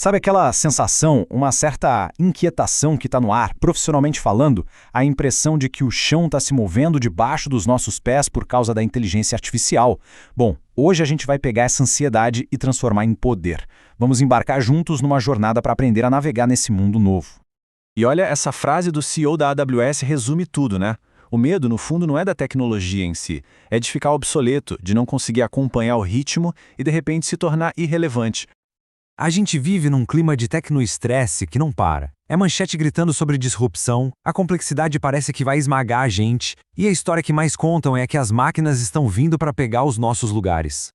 Sabe aquela sensação, uma certa inquietação que está no ar, profissionalmente falando, a impressão de que o chão está se movendo debaixo dos nossos pés por causa da inteligência artificial? Bom, hoje a gente vai pegar essa ansiedade e transformar em poder. Vamos embarcar juntos numa jornada para aprender a navegar nesse mundo novo. E olha, essa frase do CEO da AWS resume tudo, né? O medo, no fundo, não é da tecnologia em si, é de ficar obsoleto, de não conseguir acompanhar o ritmo e, de repente, se tornar irrelevante. A gente vive num clima de tecnoestresse que não para. É manchete gritando sobre disrupção, a complexidade parece que vai esmagar a gente, e a história que mais contam é que as máquinas estão vindo para pegar os nossos lugares.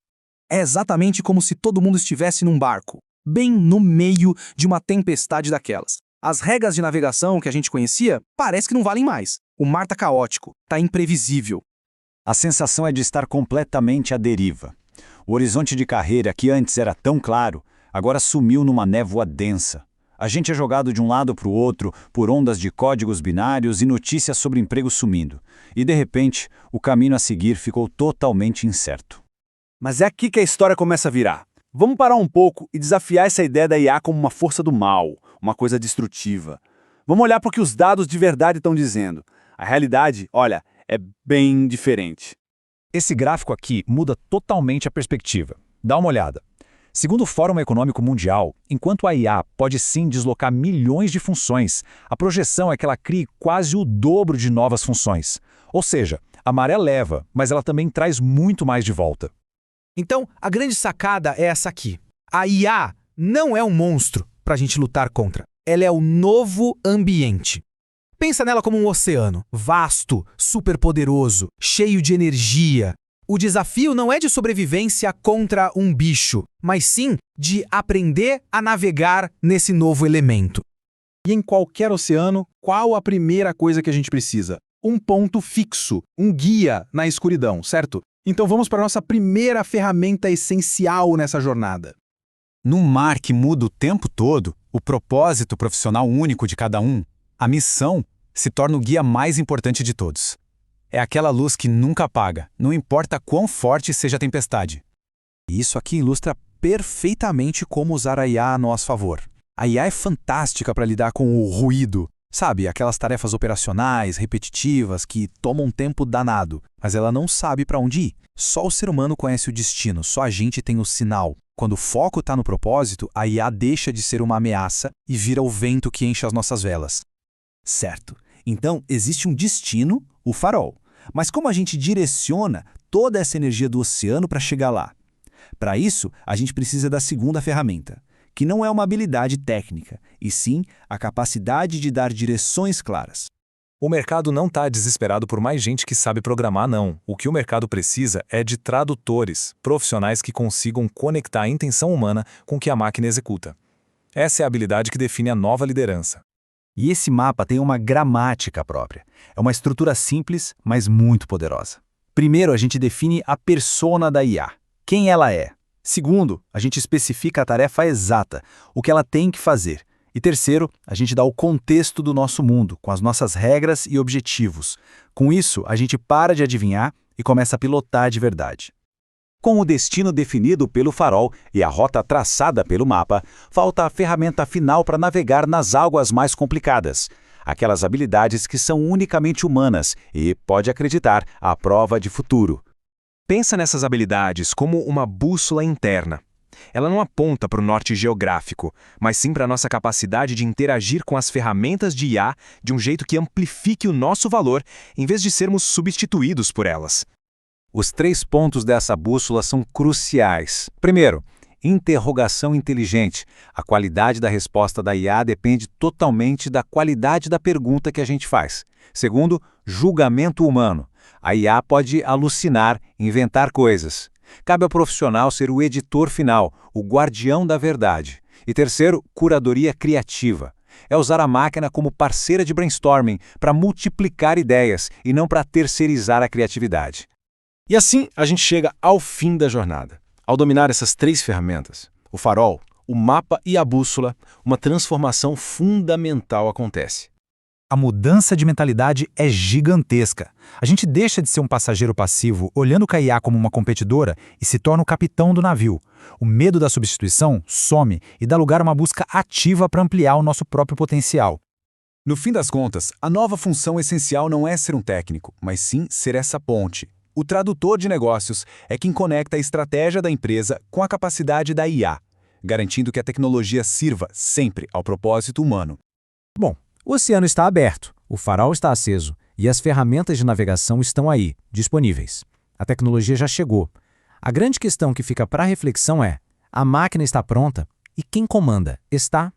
É exatamente como se todo mundo estivesse num barco, bem no meio de uma tempestade daquelas. As regras de navegação que a gente conhecia parece que não valem mais. O mar tá caótico, tá imprevisível. A sensação é de estar completamente à deriva. O horizonte de carreira, que antes era tão claro, agora sumiu numa névoa densa. A gente é jogado de um lado para o outro por ondas de códigos binários e notícias sobre emprego sumindo. E, de repente, o caminho a seguir ficou totalmente incerto. Mas é aqui que a história começa a virar. Vamos parar um pouco e desafiar essa ideia da IA como uma força do mal, uma coisa destrutiva. Vamos olhar para o que os dados de verdade estão dizendo. A realidade, olha, é bem diferente. Esse gráfico aqui muda totalmente a perspectiva. Dá uma olhada. Segundo o Fórum Econômico Mundial, enquanto a IA pode sim deslocar milhões de funções, a projeção é que ela crie quase o dobro de novas funções. Ou seja, a maré leva, mas ela também traz muito mais de volta. Então, a grande sacada é essa aqui. A IA não é um monstro para a gente lutar contra. Ela é o novo ambiente. Pensa nela como um oceano, vasto, superpoderoso, cheio de energia. O desafio não é de sobrevivência contra um bicho, mas sim de aprender a navegar nesse novo elemento. E em qualquer oceano, qual a primeira coisa que a gente precisa? Um ponto fixo, um guia na escuridão, certo? Então vamos para a nossa primeira ferramenta essencial nessa jornada. Num mar que muda o tempo todo, o propósito profissional único de cada um, a missão, se torna o guia mais importante de todos. É aquela luz que nunca apaga, não importa quão forte seja a tempestade. Isso aqui ilustra perfeitamente como usar a IA a nosso favor. A IA é fantástica para lidar com o ruído, sabe? Aquelas tarefas operacionais, repetitivas, que tomam um tempo danado, mas ela não sabe para onde ir. Só o ser humano conhece o destino, só a gente tem o sinal. Quando o foco está no propósito, a IA deixa de ser uma ameaça e vira o vento que enche as nossas velas. Certo. Então, existe um destino, o farol. Mas como a gente direciona toda essa energia do oceano para chegar lá? Para isso, a gente precisa da segunda ferramenta, que não é uma habilidade técnica, e sim a capacidade de dar direções claras. O mercado não está desesperado por mais gente que sabe programar, não. O que o mercado precisa é de tradutores, profissionais que consigam conectar a intenção humana com o que a máquina executa. Essa é a habilidade que define a nova liderança. E esse mapa tem uma gramática própria. É uma estrutura simples, mas muito poderosa. Primeiro, a gente define a persona da IA, quem ela é. Segundo, a gente especifica a tarefa exata, o que ela tem que fazer. E terceiro, a gente dá o contexto do nosso mundo, com as nossas regras e objetivos. Com isso, a gente para de adivinhar e começa a pilotar de verdade. Com o destino definido pelo farol e a rota traçada pelo mapa, falta a ferramenta final para navegar nas águas mais complicadas. Aquelas habilidades que são unicamente humanas e, pode acreditar, à prova de futuro. Pensa nessas habilidades como uma bússola interna. Ela não aponta para o norte geográfico, mas sim para a nossa capacidade de interagir com as ferramentas de IA de um jeito que amplifique o nosso valor, em vez de sermos substituídos por elas. Os 3 pontos dessa bússola são cruciais. Primeiro, interrogação inteligente. A qualidade da resposta da IA depende totalmente da qualidade da pergunta que a gente faz. Segundo, julgamento humano. A IA pode alucinar, inventar coisas. Cabe ao profissional ser o editor final, o guardião da verdade. E terceiro, curadoria criativa. É usar a máquina como parceira de brainstorming para multiplicar ideias e não para terceirizar a criatividade. E assim a gente chega ao fim da jornada. Ao dominar essas 3 ferramentas, o farol, o mapa e a bússola, uma transformação fundamental acontece. A mudança de mentalidade é gigantesca. A gente deixa de ser um passageiro passivo, olhando a IA como uma competidora, e se torna o capitão do navio. O medo da substituição some e dá lugar a uma busca ativa para ampliar o nosso próprio potencial. No fim das contas, a nova função essencial não é ser um técnico, mas sim ser essa ponte. O tradutor de negócios é quem conecta a estratégia da empresa com a capacidade da IA, garantindo que a tecnologia sirva sempre ao propósito humano. Bom, o oceano está aberto, o farol está aceso e as ferramentas de navegação estão aí, disponíveis. A tecnologia já chegou. A grande questão que fica para reflexão é: a máquina está pronta e quem comanda está?